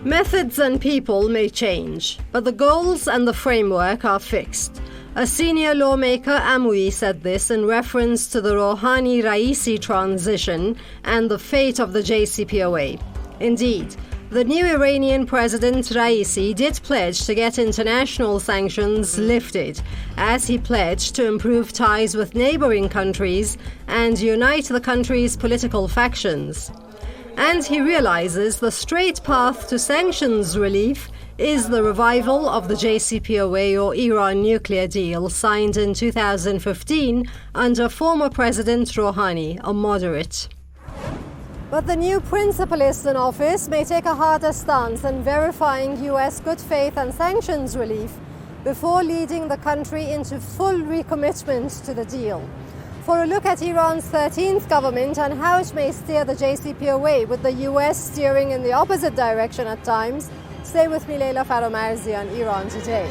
Methods and people may change, but the goals and the framework are fixed. A senior lawmaker, Amoui, said this in reference to the Rouhani-Raeisi transition and the fate of the JCPOA. Indeed, the new Iranian President Raeisi did pledge to get international sanctions lifted, as he pledged to improve ties with neighboring countries and unite the country's political factions. And he realizes the straight path to sanctions relief is the revival of the JCPOA or Iran nuclear deal signed in 2015 under former President Rouhani, a moderate. But the new principalist in office may take a harder stance in verifying US good faith and sanctions relief before leading the country into full recommitment to the deal. For a look at Iran's 13th government and how it may steer the JCPOA with the US steering in the opposite direction at times, stay with me, Leila Faramarzi, on Iran Today.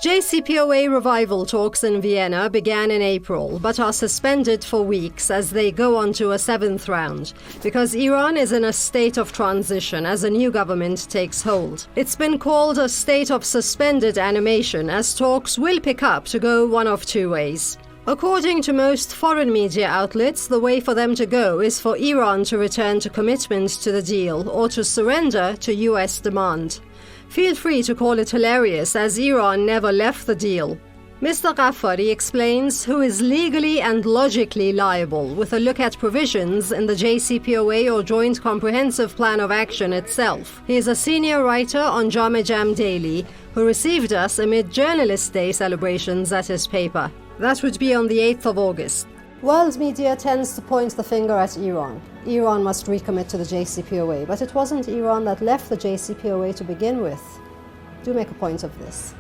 JCPOA revival talks in Vienna began in April, but are suspended for weeks as they go on to a 7th round, because Iran is in a state of transition as a new government takes hold. It's been called a state of suspended animation, as talks will pick up to go one of two ways. According to most foreign media outlets, the way for them to go is for Iran to return to commitment to the deal or to surrender to US demand. Feel free to call it hilarious, as Iran never left the deal. Mr. Ghaffari explains who is legally and logically liable with a look at provisions in the JCPOA or Joint Comprehensive Plan of Action itself. He is a senior writer on Jam Jam Daily who received us amid Journalist Day celebrations at his paper. That would be on the 8th of August. World media tends to point the finger at Iran. Iran must recommit to the JCPOA, but it wasn't Iran that left the JCPOA to begin with. Do make a point of this.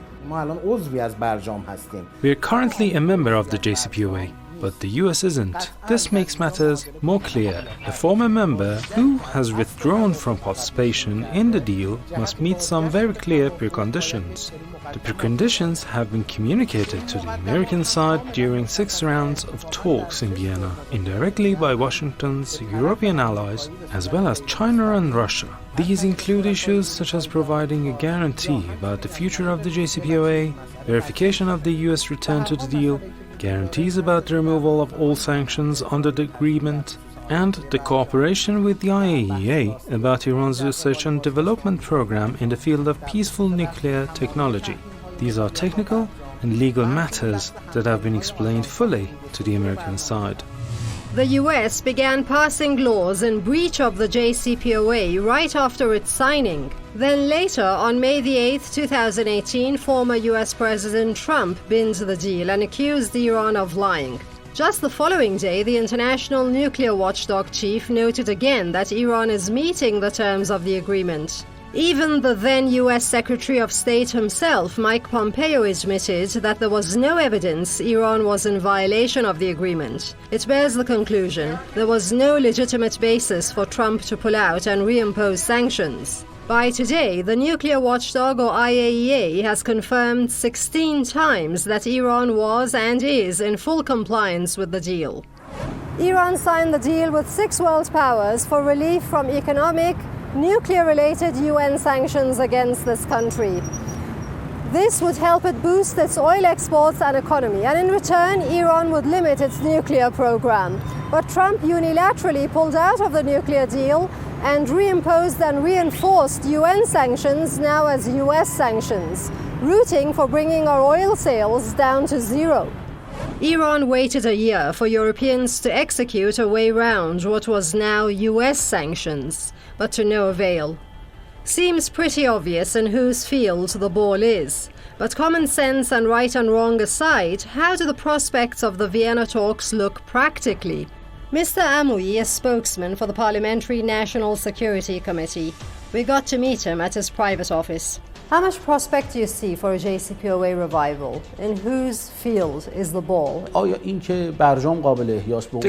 We are currently a member of the JCPOA, but the US isn't. This makes matters more clear. A former member who has withdrawn from participation in the deal must meet some very clear preconditions. The preconditions have been communicated to the American side during 6 rounds of talks in Vienna, indirectly by Washington's European allies, as well as China and Russia. These include issues such as providing a guarantee about the future of the JCPOA, verification of the US return to the deal, guarantees about the removal of all sanctions under the agreement, and the cooperation with the IAEA about Iran's research and development program in the field of peaceful nuclear technology. These are technical and legal matters that have been explained fully to the American side. The US began passing laws in breach of the JCPOA right after its signing. Then later, on May the 8th, 2018, former US President Trump binned the deal and accused Iran of lying. Just the following day, the international nuclear watchdog chief noted again that Iran is meeting the terms of the agreement. Even the then US Secretary of State himself, Mike Pompeo, admitted that there was no evidence Iran was in violation of the agreement. It bears the conclusion there was no legitimate basis for Trump to pull out and reimpose sanctions. By today, the nuclear watchdog or IAEA has confirmed 16 times that Iran was and is in full compliance with the deal. Iran signed the deal with 6 world powers for relief from economic, nuclear-related UN sanctions against this country. This would help it boost its oil exports and economy, and in return, Iran would limit its nuclear program. But Trump unilaterally pulled out of the nuclear deal and reimposed and reinforced UN sanctions now as US sanctions, rooting for bringing our oil sales down to zero. Iran waited a year for Europeans to execute a way round what was now US sanctions, but to no avail. Seems pretty obvious in whose field the ball is. But common sense and right and wrong aside, how do the prospects of the Vienna talks look practically? Mr. Amoui is spokesman for the Parliamentary National Security Committee. We got to meet him at his private office. How much prospect do you see for a JCPOA revival? In whose field is the ball? The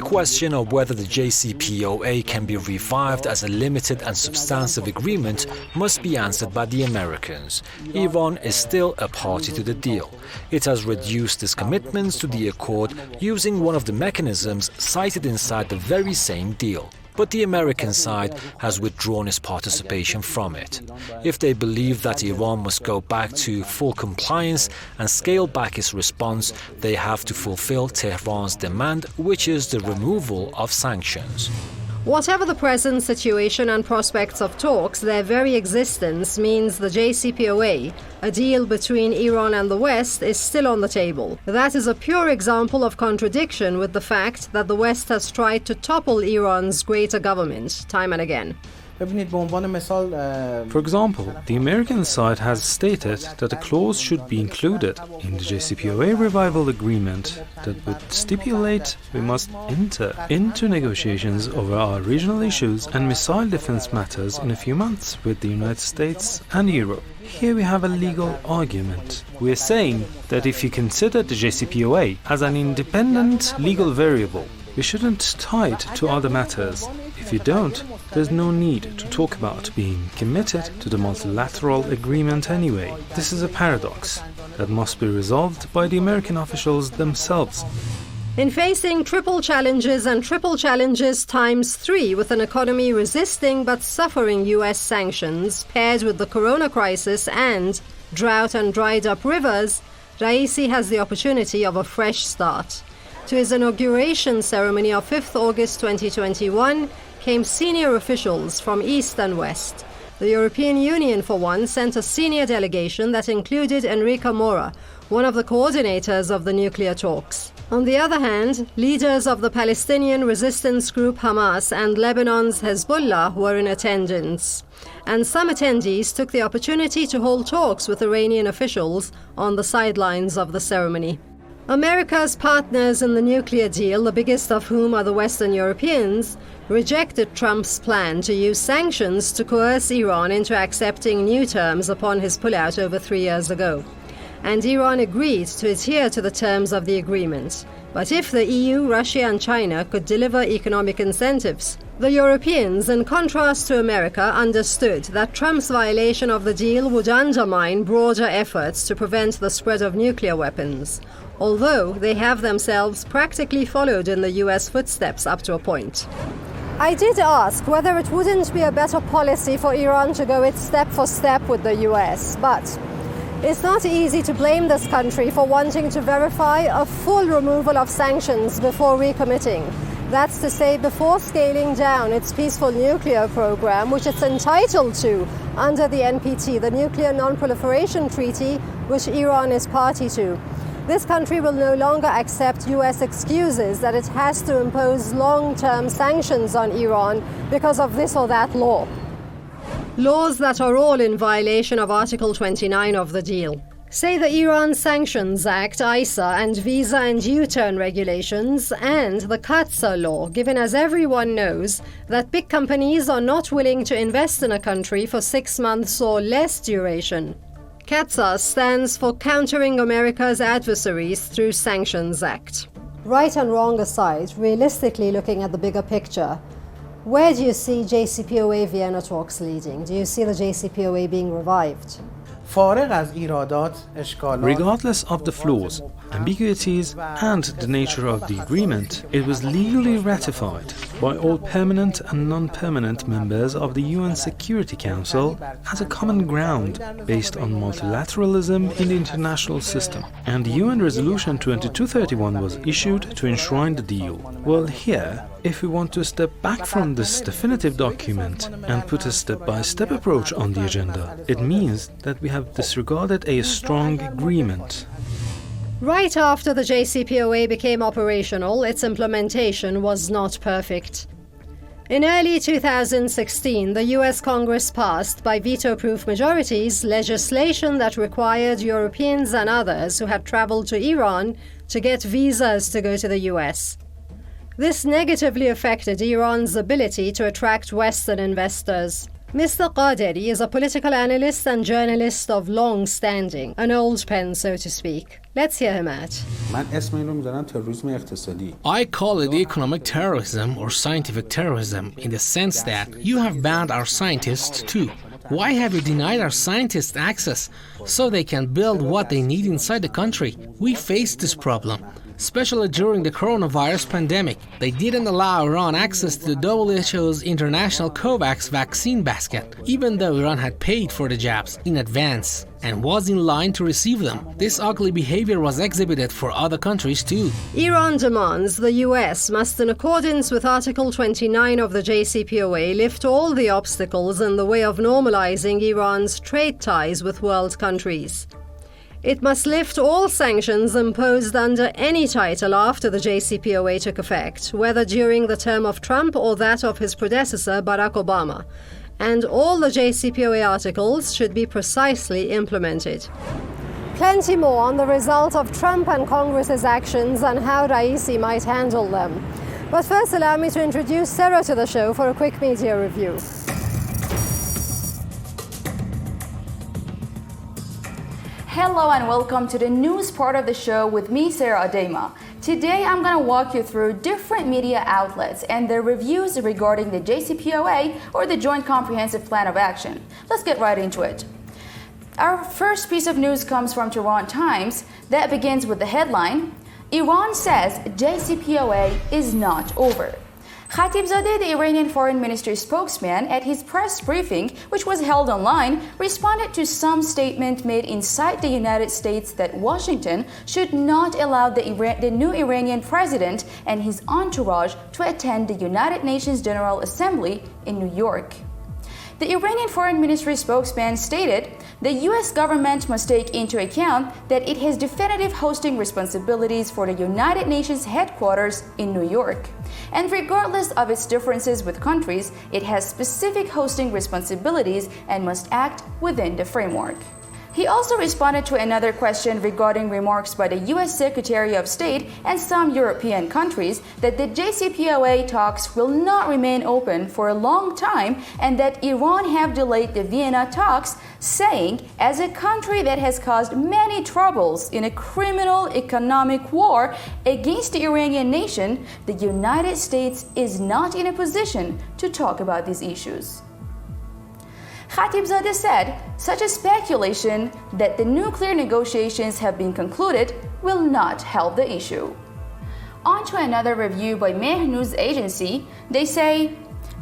question of whether the JCPOA can be revived as a limited and substantive agreement must be answered by the Americans. Iran is still a party to the deal. It has reduced its commitments to the accord using one of the mechanisms cited inside the very same deal. But the American side has withdrawn its participation from it. If they believe that Iran must go back to full compliance and scale back its response, they have to fulfill Tehran's demand, which is the removal of sanctions. Whatever the present situation and prospects of talks, their very existence means the JCPOA, a deal between Iran and the West, is still on the table. That is a pure example of contradiction with the fact that the West has tried to topple Iran's greater government time and again. For example, the American side has stated that a clause should be included in the JCPOA revival agreement that would stipulate we must enter into negotiations over our regional issues and missile defense matters in a few months with the United States and Europe. Here we have a legal argument. We are saying that if you consider the JCPOA as an independent legal variable, we shouldn't tie it to other matters. If you don't, there's no need to talk about being committed to the multilateral agreement anyway. This is a paradox that must be resolved by the American officials themselves. In facing triple challenges and triple challenges times 3 with an economy resisting but suffering US sanctions paired with the corona crisis and drought and dried up rivers, Raeisi has the opportunity of a fresh start. To his inauguration ceremony of 5th August 2021 came senior officials from East and West. The European Union, for one, sent a senior delegation that included Enrique Mora, one of the coordinators of the nuclear talks. On the other hand, leaders of the Palestinian resistance group Hamas and Lebanon's Hezbollah were in attendance. And some attendees took the opportunity to hold talks with Iranian officials on the sidelines of the ceremony. America's partners in the nuclear deal, the biggest of whom are the Western Europeans, rejected Trump's plan to use sanctions to coerce Iran into accepting new terms upon his pullout over 3 years ago. And Iran agreed to adhere to the terms of the agreement. But if the EU, Russia and China could deliver economic incentives, the Europeans, in contrast to America, understood that Trump's violation of the deal would undermine broader efforts to prevent the spread of nuclear weapons, although they have themselves practically followed in the US footsteps up to a point. I did ask whether it wouldn't be a better policy for Iran to go it step for step with the US, but it's not easy to blame this country for wanting to verify a full removal of sanctions before recommitting. That's to say, before scaling down its peaceful nuclear program, which it's entitled to under the NPT, the Nuclear Non-Proliferation Treaty, which Iran is party to. This country will no longer accept US excuses that it has to impose long-term sanctions on Iran because of this or that law. Laws that are all in violation of Article 29 of the deal. Say the Iran Sanctions Act, ISA, and visa and U-turn regulations, and the CAATSA law, given as everyone knows that big companies are not willing to invest in a country for 6 months or less duration. CAATSA stands for Countering America's Adversaries Through Sanctions Act. Right and wrong aside, realistically looking at the bigger picture, where do you see JCPOA Vienna talks leading? Do you see the JCPOA being revived? Regardless of the flaws, ambiguities, and the nature of the agreement, it was legally ratified by all permanent and non-permanent members of the UN Security Council as a common ground based on multilateralism in the international system. And the UN Resolution 2231 was issued to enshrine the deal. Well, here, if we want to step back from this definitive document and put a step-by-step approach on the agenda, it means that we have disregarded a strong agreement. Right after the JCPOA became operational, its implementation was not perfect. In early 2016, the US Congress passed, by veto-proof majorities, legislation that required Europeans and others who had traveled to Iran to get visas to go to the US. This negatively affected Iran's ability to attract Western investors. Mr. Qaderi is a political analyst and journalist of long standing, an old pen, so to speak. Let's hear him out. I call it economic terrorism or scientific terrorism in the sense that you have banned our scientists too. Why have you denied our scientists access so they can build what they need inside the country? We faced this problem, especially during the coronavirus pandemic. They didn't allow Iran access to the WHO's international COVAX vaccine basket, even though Iran had paid for the jabs in advance and was in line to receive them. This ugly behavior was exhibited for other countries too. Iran demands the US must, in accordance with Article 29 of the JCPOA, lift all the obstacles in the way of normalizing Iran's trade ties with world countries. It must lift all sanctions imposed under any title after the JCPOA took effect, whether during the term of Trump or that of his predecessor, Barack Obama. And all the JCPOA articles should be precisely implemented. Plenty more on the result of Trump and Congress's actions and how Raisi might handle them. But first, allow me to introduce Sarah to the show for a quick media review. Hello and welcome to the news part of the show with me, Sarah Adema. Today I'm going to walk you through different media outlets and their reviews regarding the JCPOA or the Joint Comprehensive Plan of Action. Let's get right into it. Our first piece of news comes from Tehran Times that begins with the headline, Iran says JCPOA is not over. Khatibzadeh, the Iranian Foreign Ministry spokesman, at his press briefing, which was held online, responded to some statement made inside the United States that Washington should not allow the new Iranian president and his entourage to attend the United Nations General Assembly in New York. The Iranian Foreign Ministry spokesman stated, the U.S. government must take into account that it has definitive hosting responsibilities for the United Nations headquarters in New York. And regardless of its differences with countries, it has specific hosting responsibilities and must act within the framework. He also responded to another question regarding remarks by the U.S. Secretary of State and some European countries that the JCPOA talks will not remain open for a long time and that Iran have delayed the Vienna talks, saying, as a country that has caused many troubles in a criminal economic war against the Iranian nation, the United States is not in a position to talk about these issues. Khatibzadeh said, such a speculation that the nuclear negotiations have been concluded will not help the issue. On to another review by Mehr News Agency, they say,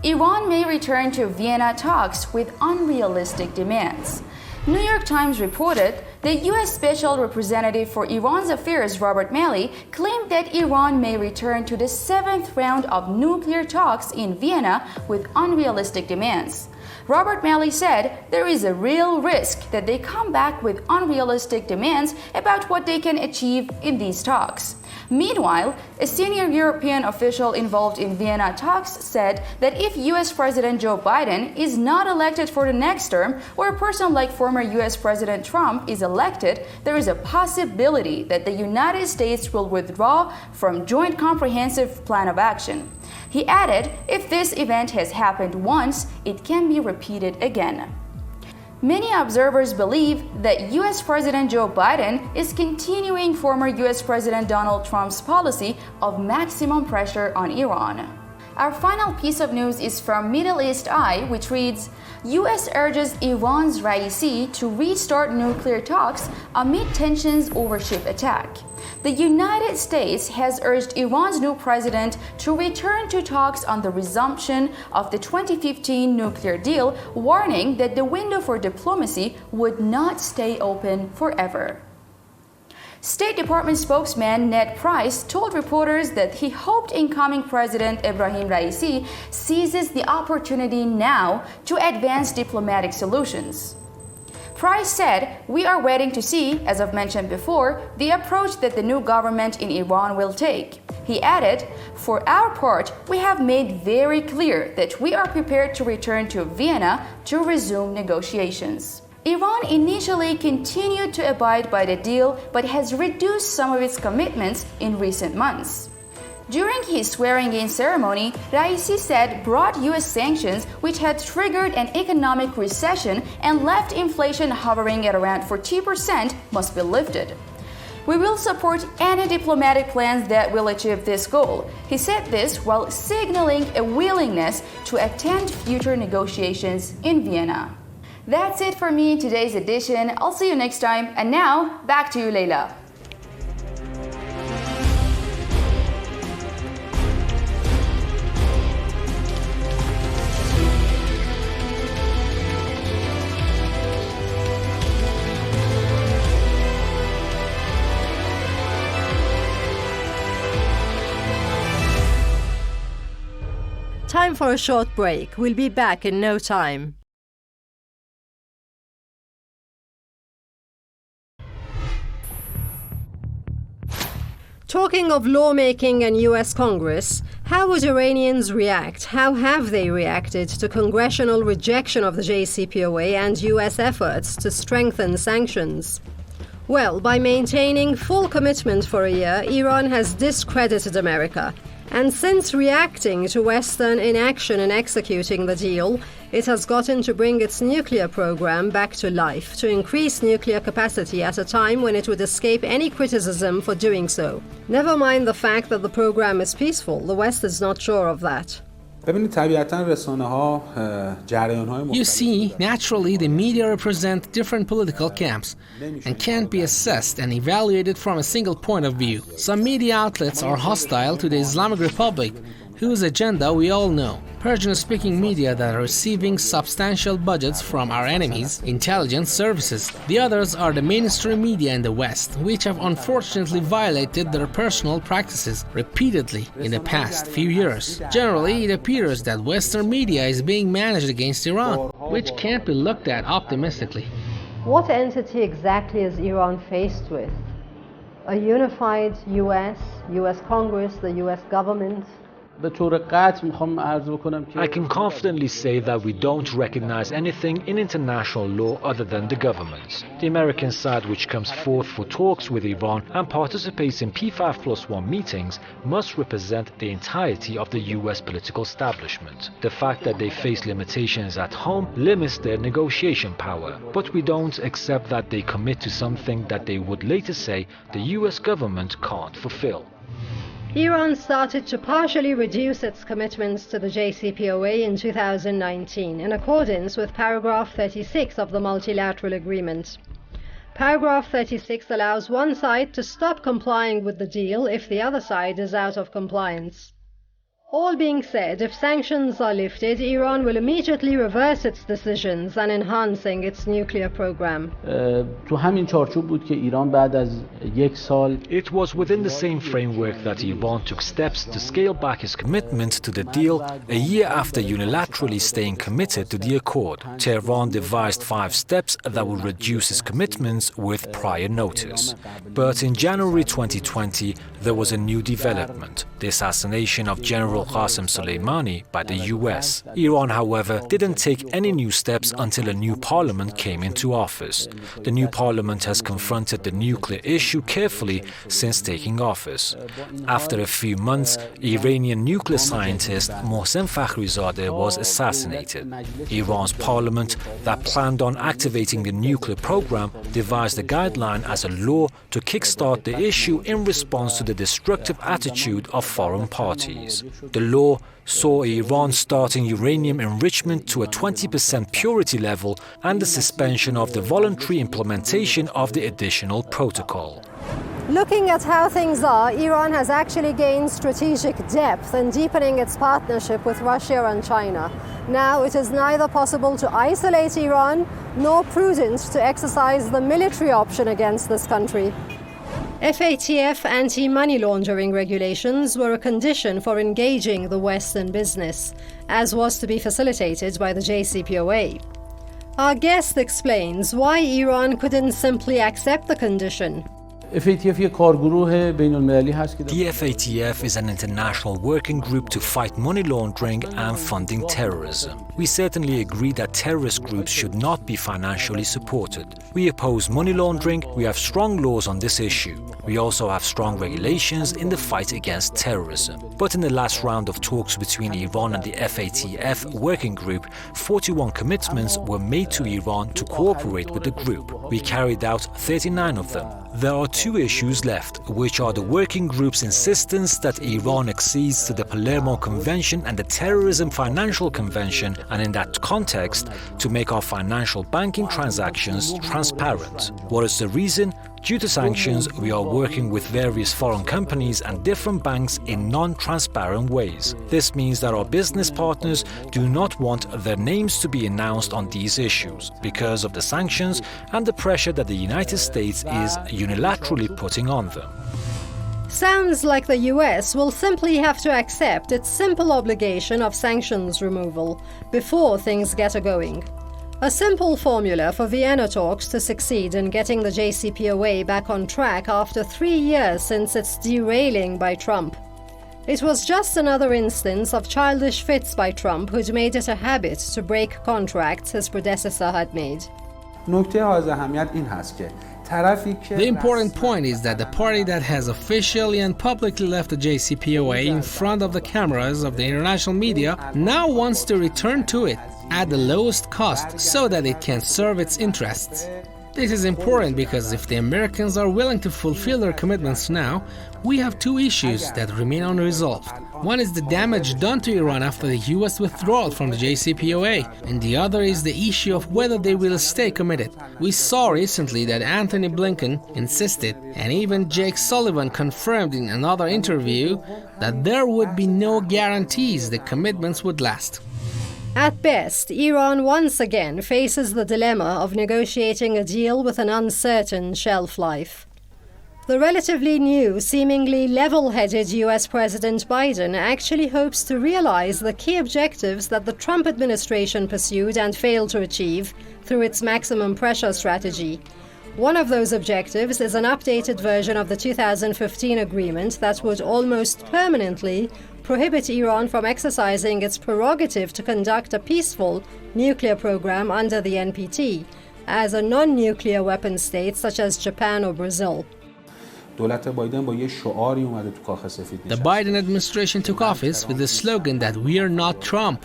Iran may return to Vienna talks with unrealistic demands. New York Times reported the U.S. Special Representative for Iran's Affairs, Robert Malley, claimed that Iran may return to the 7th round of nuclear talks in Vienna with unrealistic demands. Robert Malley said there is a real risk that they come back with unrealistic demands about what they can achieve in these talks. Meanwhile, a senior European official involved in Vienna talks said that if U.S. President Joe Biden is not elected for the next term, or a person like former U.S. President Trump is elected, there is a possibility that the United States will withdraw from Joint Comprehensive Plan of Action. He added, if this event has happened once, it can be repeated again. Many observers believe that U.S. President Joe Biden is continuing former U.S. President Donald Trump's policy of maximum pressure on Iran. Our final piece of news is from Middle East Eye, which reads, U.S. urges Iran's Raeisi to restart nuclear talks amid tensions over ship attack. The United States has urged Iran's new president to return to talks on the resumption of the 2015 nuclear deal, warning that the window for diplomacy would not stay open forever. State Department spokesman Ned Price told reporters that he hoped incoming President Ebrahim Raisi seizes the opportunity now to advance diplomatic solutions. Price said, we are waiting to see, as I've mentioned before, the approach that the new government in Iran will take. He added, for our part, we have made very clear that we are prepared to return to Vienna to resume negotiations. Iran initially continued to abide by the deal but has reduced some of its commitments in recent months. During his swearing-in ceremony, Raeisi said broad U.S. sanctions, which had triggered an economic recession and left inflation hovering at around 40%, must be lifted. We will support any diplomatic plans that will achieve this goal. He said this while signaling a willingness to attend future negotiations in Vienna. That's it for me in today's edition. I'll see you next time. And now, back to you, Leila. Time for a short break. We'll be back in no time. Talking of lawmaking and US Congress, how would Iranians react? How have they reacted to congressional rejection of the JCPOA and US efforts to strengthen sanctions? Well, by maintaining full commitment for a year, Iran has discredited America. And since reacting to Western inaction in executing the deal, it has gotten to bring its nuclear program back to life, to increase nuclear capacity at a time when it would escape any criticism for doing so. Never mind the fact that the program is peaceful, the West is not sure of that. You see, naturally the media represent different political camps and can't be assessed and evaluated from a single point of view. Some media outlets are hostile to the Islamic Republic, whose agenda we all know. Persian-speaking media that are receiving substantial budgets from our enemies' intelligence services. The others are the mainstream media in the West, which have unfortunately violated their personal practices repeatedly in the past few years. Generally, it appears that Western media is being managed against Iran, which can't be looked at optimistically. What entity exactly is Iran faced with? A unified US Congress, the US government? I can confidently say that we don't recognize anything in international law other than the governments. The American side, which comes forth for talks with Iran and participates in P5+1 meetings, must represent the entirety of the US political establishment. The fact that they face limitations at home limits their negotiation power, but we don't accept that they commit to something that they would later say the US government can't fulfill. Iran started to partially reduce its commitments to the JCPOA in 2019 in accordance with paragraph 36 of the multilateral agreement. Paragraph 36 allows one side to stop complying with the deal if the other side is out of compliance. All being said, if sanctions are lifted, Iran will immediately reverse its decisions on enhancing its nuclear program. It was within the same framework that Iran took steps to scale back its commitment to the deal a year after unilaterally staying committed to the accord. Tehran devised 5 steps that would reduce its commitments with prior notice. But in January 2020, there was a new development: the assassination of General Qasem Soleimani by the US. Iran, however, didn't take any new steps until a new parliament came into office. The new parliament has confronted the nuclear issue carefully since taking office. After a few months, Iranian nuclear scientist Mohsen Fakhrizadeh was assassinated. Iran's parliament, that planned on activating the nuclear program, devised a guideline as a law to kickstart the issue in response to the destructive attitude of foreign parties. The law saw Iran starting uranium enrichment to a 20% purity level and the suspension of the voluntary implementation of the additional protocol. Looking at how things are, Iran has actually gained strategic depth in deepening its partnership with Russia and China. Now it is neither possible to isolate Iran nor prudent to exercise the military option against this country. FATF anti-money laundering regulations were a condition for engaging the West in business, as was to be facilitated by the JCPOA. Our guest explains why Iran couldn't simply accept the condition. FATF یک کارگروه بین‌المللی هست که The FATF is an international working group to fight money laundering and funding terrorism. We certainly agree that terrorist groups should not be financially supported. We oppose money laundering. We have strong laws on this issue. We also have strong regulations in the fight against terrorism. But in the last round of talks between Iran and the FATF working group, 41 commitments were made to Iran to cooperate with the group. We carried out 39 of them. There are two issues left, which are the working group's insistence that Iran accedes to the Palermo Convention and the Terrorism Financial Convention, and in that context, to make our financial banking transactions transparent. What is the reason? Due to sanctions, we are working with various foreign companies and different banks in non-transparent ways. This means that our business partners do not want their names to be announced on these issues because of the sanctions and the pressure that the United States is unilaterally putting on them. Sounds like the US will simply have to accept its simple obligation of sanctions removal before things get going. A simple formula for Vienna talks to succeed in getting the JCPOA back on track after 3 years since its derailing by Trump. It was just another instance of childish fits by Trump who'd made it a habit to break contracts his predecessor had made. نکته از اهمیت این هست که The important point is that the party that has officially and publicly left the JCPOA in front of the cameras of the international media now wants to return to it at the lowest cost so that it can serve its interests. This is important because if the Americans are willing to fulfill their commitments now, we have two issues that remain unresolved. One is the damage done to Iran after the US withdrawal from the JCPOA, and the other is the issue of whether they will stay committed. We saw recently that Antony Blinken insisted, and even Jake Sullivan confirmed in another interview, that there would be no guarantees the commitments would last. At best, Iran once again faces the dilemma of negotiating a deal with an uncertain shelf life. The relatively new, seemingly level-headed US President Biden actually hopes to realize the key objectives that the Trump administration pursued and failed to achieve through its maximum pressure strategy. One of those objectives is an updated version of the 2015 agreement that would almost permanently prohibit Iran from exercising its prerogative to conduct a peaceful nuclear program under the NPT as a non-nuclear weapon state such as Japan or Brazil. The Biden administration took office with the slogan that we are not Trump,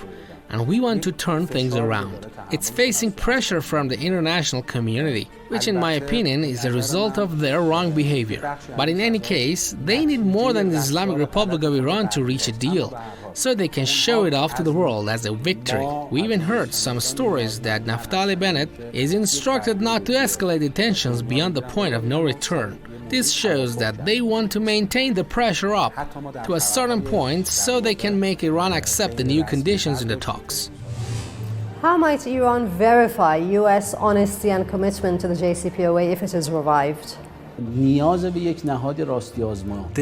and we want to turn things around. It's facing pressure from the international community, which in my opinion is a result of their wrong behavior. But in any case, they need more than the Islamic Republic of Iran to reach a deal, so they can show it off to the world as a victory. We even heard some stories that Naftali Bennett is instructed not to escalate the tensions beyond the point of no return. This shows that they want to maintain the pressure up to a certain point so they can make Iran accept the new conditions in the talks. How might Iran verify US honesty and commitment to the JCPOA if it is revived? The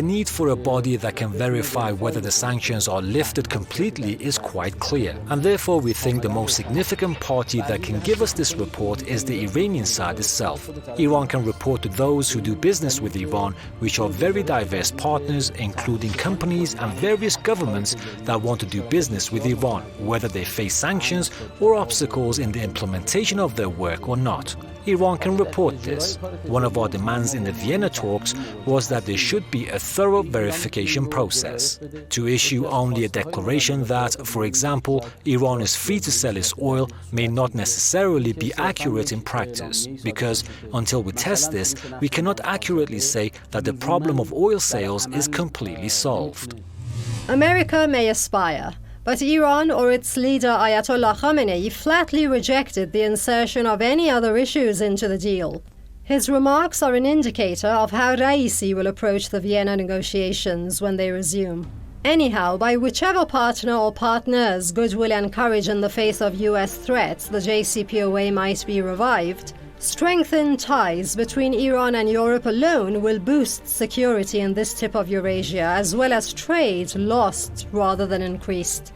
need for a body that can verify whether the sanctions are lifted completely is quite clear, and therefore we think the most significant party that can give us this report is the Iranian side itself. Iran can report to those who do business with Iran, which are very diverse partners, including companies and various governments that want to do business with Iran, whether they face sanctions or obstacles in the implementation of their work or not. Iran can report this. One of our demands in the Vienna talks was that there should be a thorough verification process. To issue only a declaration that, for example, Iran is free to sell its oil may not necessarily be accurate in practice, because until we test this, we cannot accurately say that the problem of oil sales is completely solved. America may aspire, but Iran or its leader Ayatollah Khamenei flatly rejected the insertion of any other issues into the deal. His remarks are an indicator of how Raeisi will approach the Vienna negotiations when they resume. Anyhow, by whichever partner or partners goodwill and courage in the face of US threats the JCPOA might be revived, strengthened ties between Iran and Europe alone will boost security in this tip of Eurasia, as well as trade lost rather than increased.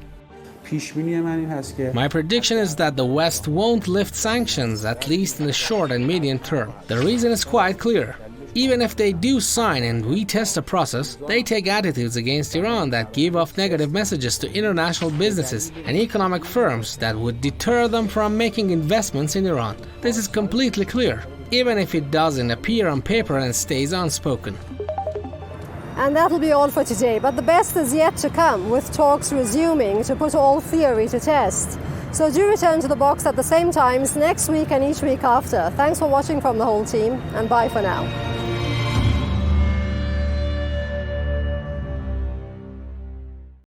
My prediction is that the West won't lift sanctions, at least in the short and medium term. The reason is quite clear. Even if they do sign and retest the process, they take attitudes against Iran that give off negative messages to international businesses and economic firms that would deter them from making investments in Iran. This is completely clear, even if it doesn't appear on paper and stays unspoken. And that'll be all for today, but the best is yet to come, with talks resuming to put all theory to test. So do return to the box at the same times next week and each week after. Thanks for watching from the whole team, and bye for now.